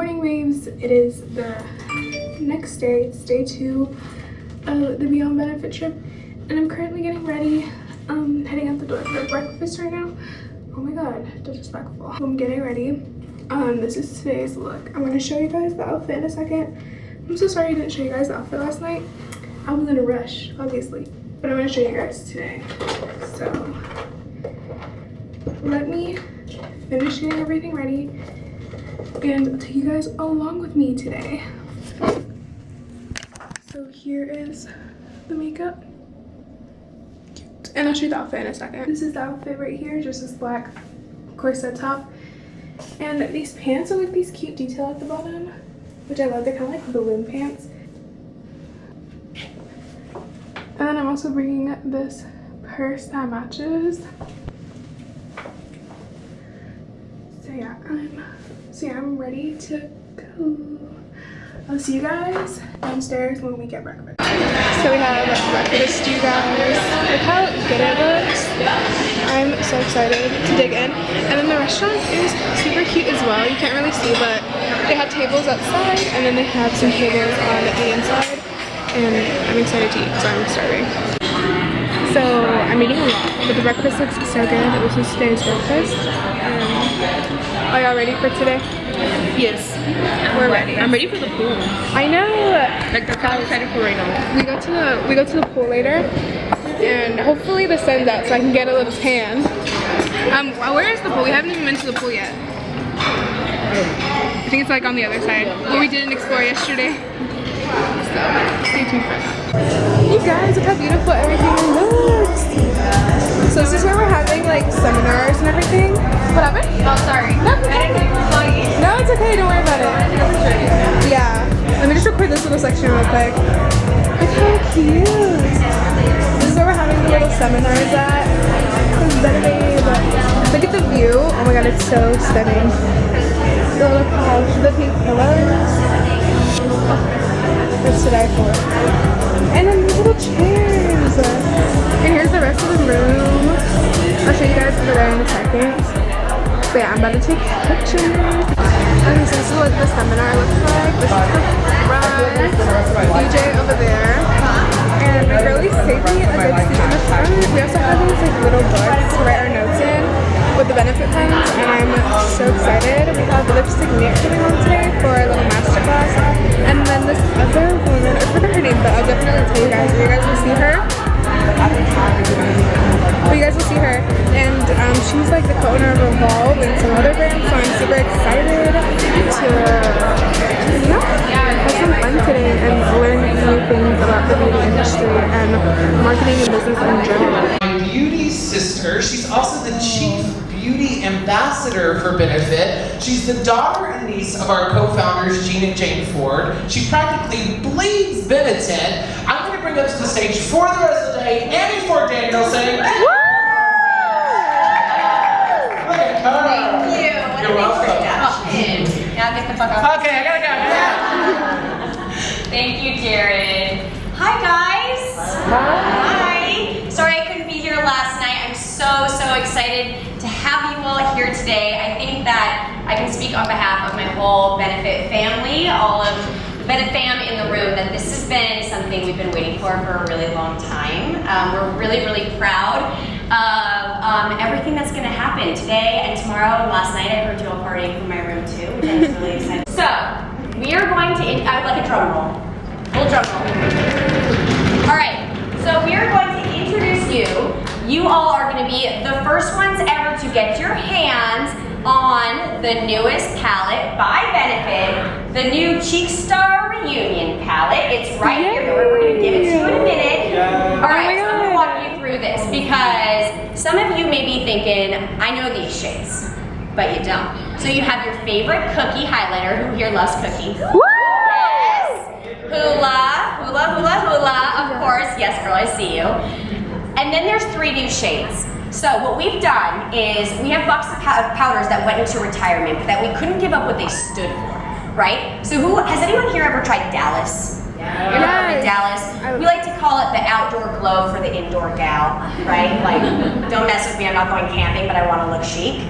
morning, waves. It is the next day. It's day 2 of the Beyond Benefit trip, and I'm currently getting ready. Heading out the door for breakfast right now. Oh my god, disrespectful. I'm getting ready. This is today's look. I'm gonna show you guys the outfit in a second. I'm so sorry I didn't show you guys the outfit last night. I was in a rush, obviously, but I'm gonna show you guys today. So let me finish getting everything ready and I'll take you guys along with me today. So here is the makeup. Cute. And I'll show you the outfit in a second. This is the outfit right here, just this black corset top. And these pants are like these cute detail at the bottom, which I love. They're kind of like balloon pants. And then I'm also bringing this purse that matches. So yeah, I'm ready to go. I'll see you guys downstairs when we get breakfast. So we have breakfast, you guys. Look how good it looks. I'm so excited to dig in. And then the restaurant is super cute as well. You can't really see, but they have tables outside and then they have some tables on the inside. And I'm excited to eat, so I'm starving. So I'm eating a lot, but the breakfast looks so good. This is today's breakfast. Are y'all ready for today? Yes. We're ready. I'm ready for the pool. I know. Like they're kind of excited for right now. We go to the pool later, and hopefully the sun's out so I can get a little tan. Where is the pool? We haven't even been to the pool yet. I think it's like on the other side where we didn't explore yesterday. So stay tuned for that. You guys, look how beautiful everything looks. So this is where we're having like seminars and everything. What happened? Oh, sorry. No, it's okay. Don't worry about it. Yeah. Let me just record this little section real quick. Look how cute. This is where we're having the little seminars at. Look at the view. Oh my god, it's so stunning. The little couch, the pink pillows. That's to die for. And then these little chairs. And here's the rest of the room. I'll show you guys over there in a second. But yeah, I'm about to take pictures. And this is what the seminar looks like. This is the front. DJ over there. And we really saved me a good seat in the front. We also have these like little books to write our notes in with the benefit pens, and I'm so excited. We have lipstick knit going on today for a little masterclass. And then this other woman, I forgot her name, but I'll definitely tell you guys. You guys will see her. But you guys will see her. And she's like the co-owner of Revolve and some other brands, so I'm super excited to have some fun today and learn new things about the beauty industry and marketing and business in general. My beauty sister, she's also the chief beauty ambassador for Benefit. She's the daughter and niece of our co-founders, Gene and Jane Ford. She practically bleeds Benetton. I'm going to bring up to the stage for the rest of the day, Annie Ford Danielson. Thank you. You're welcome. Now get the fuck off. Okay, I gotta go. Thank you, Jared. Hi, guys. Hi. Sorry I couldn't be here last night. I'm so excited to have you all here today. I think that I can speak on behalf of my whole Benefit family, all of the Benefit fam in the room, that this has been something we've been waiting for a really long time. We're really proud of everything that's going to happen today and tomorrow. And last night I heard you all partying from my room too, which I was really excited. So we are going to, I would like a drum roll. Little drum roll. All right, so we are going to introduce you. You all are going to be the first ones ever to get your hands on the newest palette by Benefit, the new Cheek Star Reunion palette. It's right here. We're going to give it to you in a minute. All right, so I'm going to walk you through this because some of you may be thinking, I know these shades, but you don't. So you have your favorite cookie highlighter. Who here loves cookies? Yes. Hula, hula, hula, hula. Of course. Yes, girl, I see you. And then there's 3 new shades. So what we've done is we have boxes of powders that went into retirement, but that we couldn't give up what they stood for, right? So has anyone here ever tried Dallas? You ever heard of Dallas? We like to call it the outdoor glow for the indoor gal, right? Like, don't mess with me, I'm not going camping, but I want to look chic.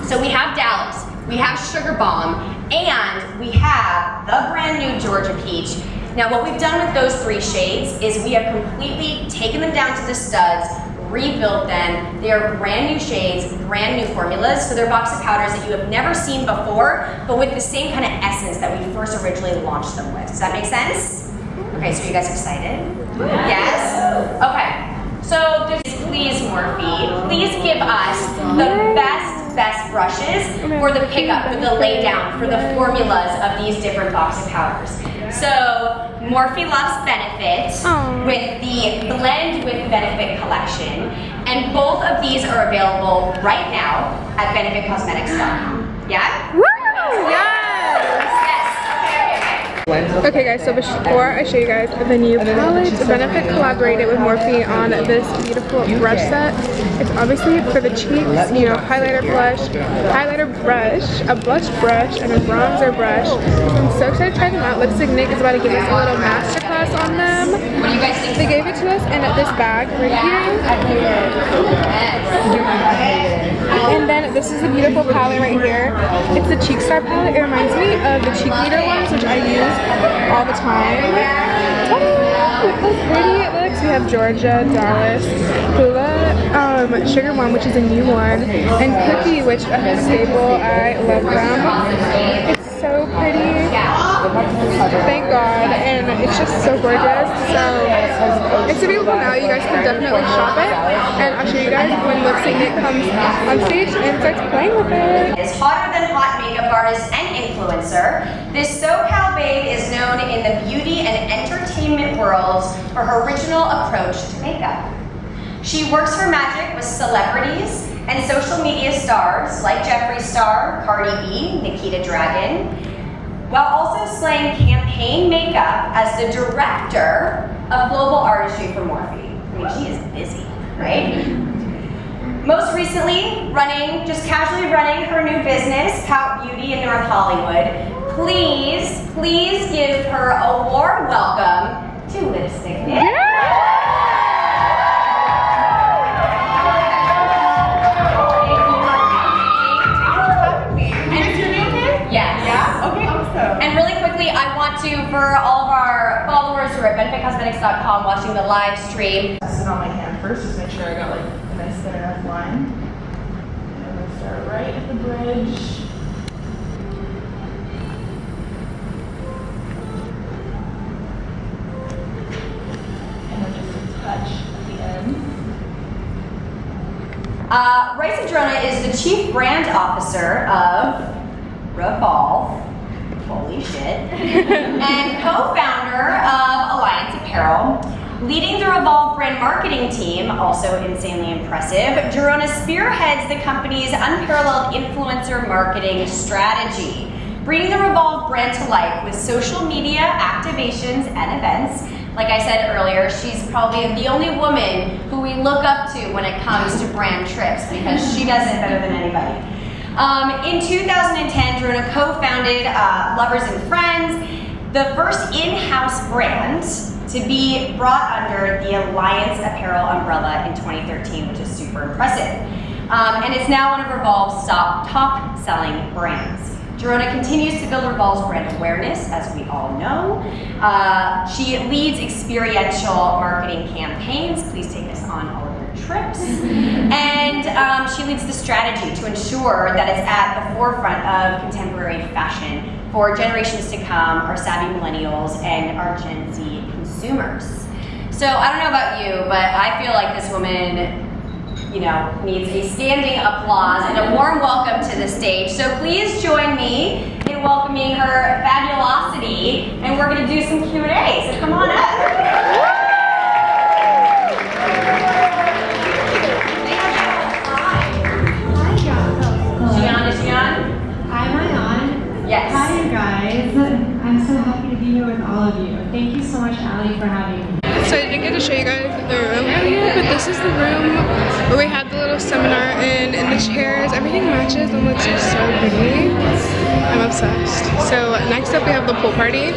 So we have Dallas, we have Sugar Bomb, And we have the brand new Georgia Peach. Now what we've done with those 3 shades is we have completely taken them down to the studs, rebuilt them. They are brand new shades, brand new formulas. So they're box of powders that you have never seen before, but with the same kind of essence that we first originally launched them with. Does that make sense? Okay, so are you guys excited? Yes? Okay. So please, Morphe, please give us the best brushes for the pickup, for the lay down, for the formulas of these different box of powders. So Morphe loves Benefit with the Blend with Benefit collection, and both of these are available right now at benefitcosmetics.com. Yeah? Woo! Yes! Okay guys, so before I show you guys the new palette, Benefit collaborated with Morphe on this beautiful brush set. It's obviously for the cheeks, you know, highlighter brush, a blush brush, and a bronzer brush. I'm so excited to try them out. Looks like Nick is about to give us a little masterclass on them. What do you guys think? They gave it to us in this bag right here. And then this is the beautiful palette right here. It's the Cheek Star palette. It reminds me of the Cheek Leader ones, which I use all the time. Look how pretty it looks. We have Georgia, Dallas, Hula, Sugar One, which is a new one, and Cookie, which is a staple. I love them. It's so pretty. Thank God, and it's just so gorgeous. So it's available now. You guys can definitely shop it, and I'll show you guys when Lip Sync Nick comes on stage and starts playing with it. Is hotter than hot makeup artist and influencer. This SoCal babe is known in the beauty and entertainment worlds for her original approach to makeup. She works her magic with celebrities and social media stars like Jeffree Star, Cardi B, Nikita Dragun, while also slaying campaign makeup as the director of global artistry for Morphe. I mean, she is busy, right? Most recently, just casually running her new business, Pout Beauty in North Hollywood. Please give her a warm welcome to Lipstick Nick. And really quickly, I want to, for all of our followers who are at benefitcosmetics.com watching the live stream. Test it on my hand first, just make sure I got like a nice thin enough line. And I'm gonna start right at the bridge. And then just a touch at the end. Raisa Drona is the Chief Brand Officer of Revolve. Holy shit. And co-founder of Alliance Apparel. Leading the Revolve brand marketing team, also insanely impressive, Drona spearheads the company's unparalleled influencer marketing strategy, bringing the Revolve brand to life with social media activations and events. Like I said earlier, she's probably the only woman who we look up to when it comes to brand trips because she does it better than anybody. In 2010, Drona co-founded Lovers and Friends, the first in-house brand to be brought under the Alliance Apparel umbrella in 2013, which is super impressive. And it's now one of Revolve's top-selling brands. Drona continues to build Revolve's brand awareness, as we all know. She leads experiential marketing campaigns. Please take us on all of your trips. And she leads the strategy to ensure that it's at the forefront of contemporary fashion for generations to come, our savvy millennials and our Gen Z consumers. So I don't know about you, but I feel like this woman, you know, needs a standing applause and a warm welcome to the stage. So please join me in welcoming her fabulosity, and we're gonna do some Q&A, so come on up. Am I on? Yes. Hi, you guys. I'm so happy to be here with all of you. Thank you so much, Allie, for having me. So I didn't get to show you guys the room earlier, but this is the room where we had the little seminar in, and the chairs, everything matches and looks so pretty. I'm obsessed. So next up we have the pool party,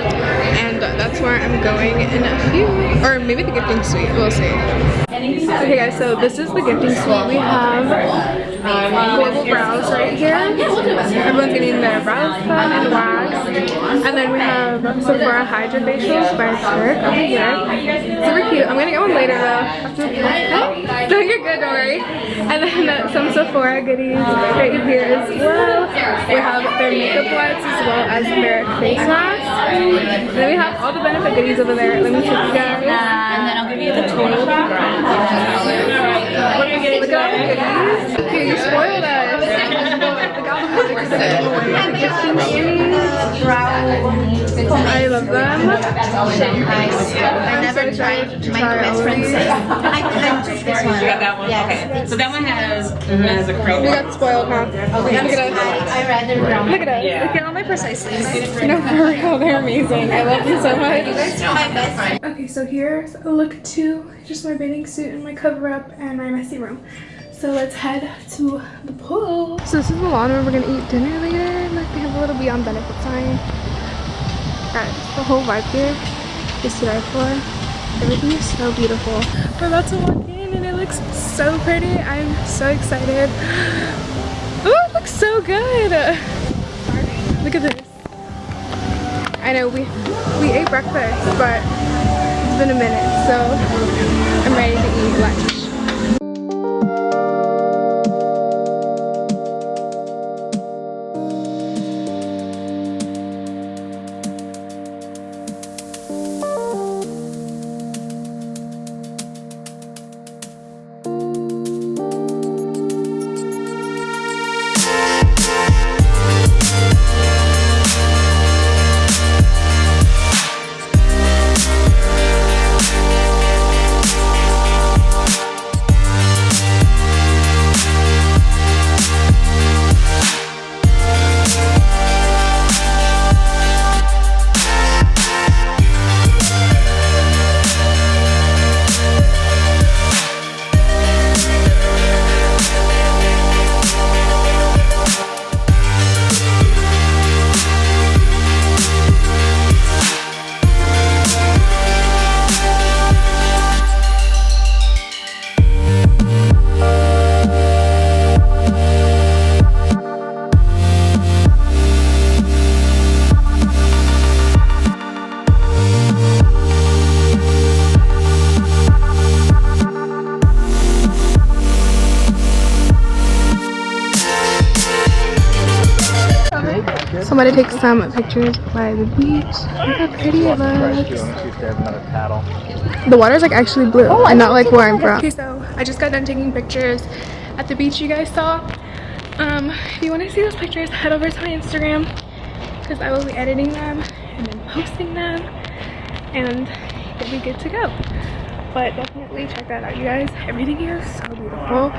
and that's where I'm going in a few, or maybe the gifting suite, we'll see. Okay guys, so this is the gifting suite. We have global brows right here. Everyone's getting their brows cut and waxed. And then we have Sephora Hydra Facials by Turk over here. Super cute. I'm gonna get one later though. No, you're good, don't worry. And then some Sephora goodies right here as well. We have their makeup wipes as well as their face masks. And then we have all the benefit goodies over there. Let me show you guys. And then I'll give you the total. What are you getting? Look at all the goodies. Okay, you spoiled us. Look at all the products that I give away. I love them. I never tried. My best friend said. I took this one. You got that one? Yes. Okay. So that one has a crow. We got spoiled, huh? Okay. Look at us. I rather brown. Look at us. Yeah. Look at all my precisely. No, for real, they're amazing. I love them so much. My best friend. Okay, so here's a look to just my bathing suit and my cover up and my messy room. So let's head to the pool. So this is the lawn where we're gonna eat dinner later. Like they have a little Beyond Benefit sign. Guys, the whole vibe here is to die for. Everything is so beautiful. We're about to walk in and it looks so pretty. I'm so excited. Ooh, it looks so good. Look at this. I know we ate breakfast, but it's been a minute, so I'm ready to eat lunch. I'm about to take some pictures by the beach. Look how pretty it looks. The water's like actually blue and not like where I'm from. Okay, so I just got done taking pictures at the beach you guys saw. If you want to see those pictures, head over to my Instagram because I will be editing them and then posting them and it'll be good to go. But definitely check that out, you guys. Everything here is so beautiful.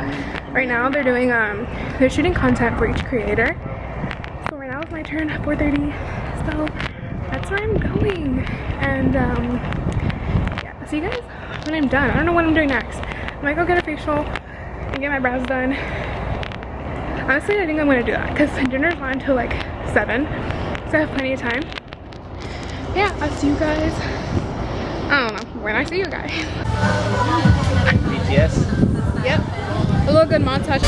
Right now they're doing they're shooting content for each creator. Now it's my turn at 4:30, so that's where I'm going. And yeah, I'll see you guys when I'm done. I don't know what I'm doing next. I might go get a facial and get my brows done. Honestly, I think I'm gonna do that because dinner's not until like 7, so I have plenty of time. Yeah, I'll see you guys. I don't know when I see you guys. BTS? Yep, a little good montage.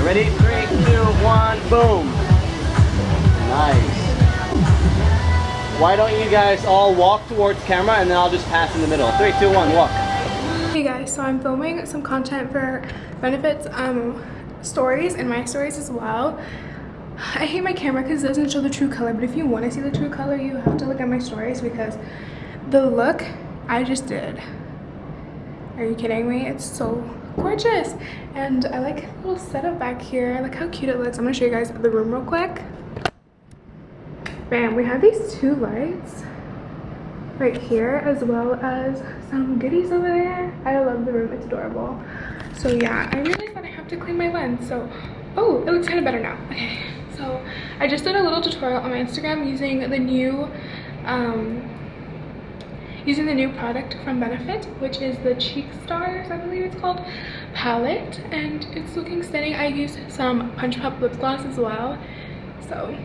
Ready? 3, 2, 1, boom. Nice. Why don't you guys all walk towards camera and then I'll just pass in the middle. 3, 2, 1, walk. Hey guys, so I'm filming some content for Benefits stories and my stories as well. I hate my camera because it doesn't show the true color, but if you want to see the true color, you have to look at my stories because the look I just did. Are you kidding me? It's so gorgeous. And I like a little setup back here. Look how cute it looks. I'm gonna show you guys the room real quick. Bam, we have these 2 lights right here as well as some goodies over there. I love the room, it's adorable. So yeah, I realized that I have to clean my lens. So, oh, it looks kind of better now. Okay, so So I just did a little tutorial on my Instagram using the new product from Benefit, which is the Cheek Stars, I believe it's called, palette, and it's looking stunning. I used some Punch Pop lip gloss as well, so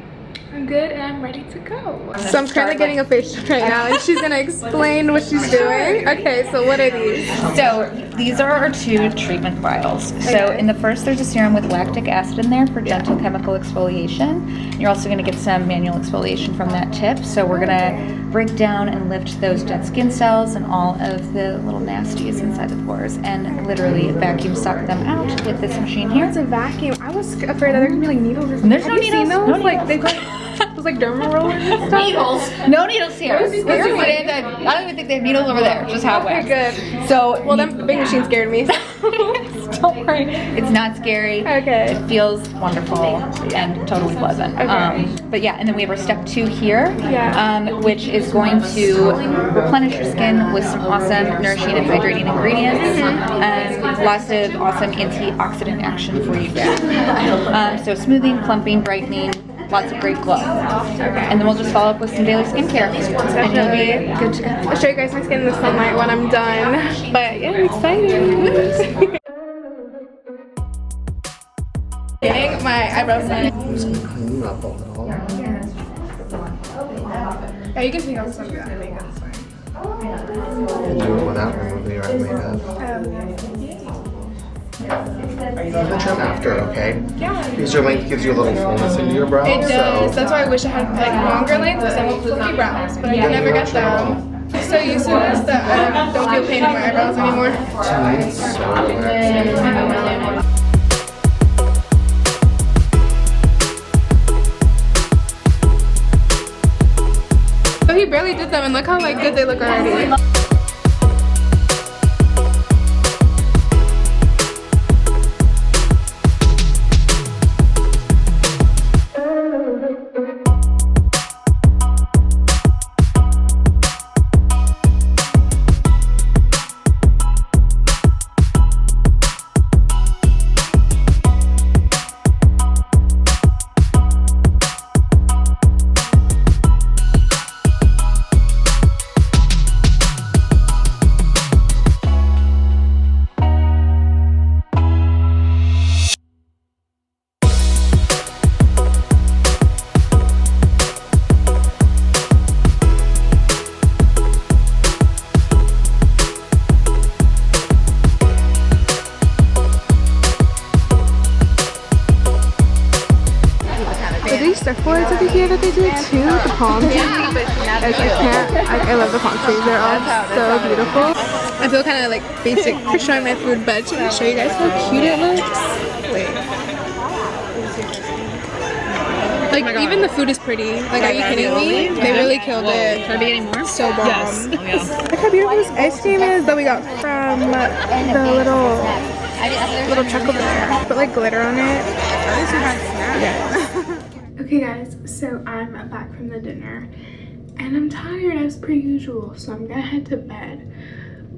I'm good and I'm ready to go. So I'm currently getting a facial right now and she's gonna explain what she's doing. Okay, so what are these? So these are our 2 treatment vials. So in the first there's a serum with lactic acid in there for gentle chemical exfoliation. You're also gonna get some manual exfoliation from that tip. So we're gonna break down and lift those dead skin cells and all of the little nasties inside the pores and literally vacuum suck them out with this machine here. It's a vacuum. I was afraid that there's gonna be like needles or something. There's no Have you needles. seen those? No Like needles. those like derma rollers and stuff? Needles. No needles here. I don't even think they have needles over there. Just how it works. Good. So Well, that big machine scared me. don't worry. It's not scary. Okay. It feels wonderful and totally pleasant. Okay. But yeah, and then we have our step 2 here, Yeah. which is going to replenish your skin with some awesome nourishing and hydrating ingredients and lots of awesome antioxidant action for you there. So smoothing, plumping, brightening, lots of great glow. Okay. And then we'll just follow up with some daily skincare and you'll be good to go. I'll show you guys my skin in the sunlight when I'm done. But yeah, I'm excited. Getting my eyebrows done. Clean up a little. Yeah, you can take off some of that makeup. And do it without removing your eye makeup. The trim after, okay? Yeah. Because your length gives you a little fullness into your brows. It does. So That's why I wish I had like longer length because I want fluffy brows, but I can never get them. I'm so used to this that I don't feel pain in my eyebrows anymore. it's so relaxing. So he barely did them and look how like good they look already. Surfboards over here that they do too, the palm trees. I love the palm trees, they're all so beautiful. I feel kind of like basic for showing my food, but to show you guys how cute it looks. Wait. Like even the food is pretty. Like are you kidding me? They really killed it. Should I be getting more? So bomb. Yes. Oh, yeah. Look how beautiful this ice cream is that we got from the little truck over there. Put like glitter on it. Yeah. Okay guys, so I'm back from the dinner and I'm tired as per usual, so I'm gonna head to bed.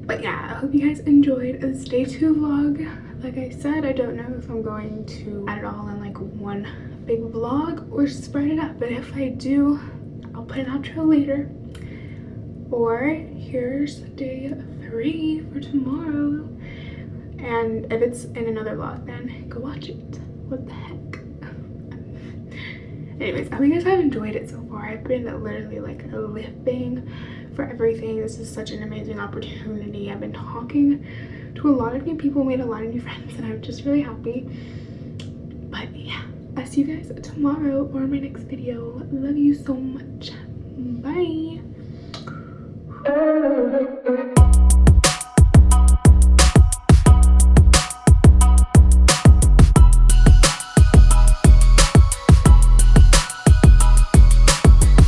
But yeah, I hope you guys enjoyed this day 2 vlog. Like I said, I don't know if I'm going to add it all in like one big vlog or spread it up, but if I do, I'll put an outro later. Or here's day 3 for tomorrow, and if it's in another vlog, then go watch it. What the heck. Anyways, I hope you guys have enjoyed it so far. I've been literally like living for everything. This is such an amazing opportunity. I've been talking to a lot of new people, made a lot of new friends, and I'm just really happy. But yeah, I'll see you guys tomorrow or my next video. Love you so much. Bye.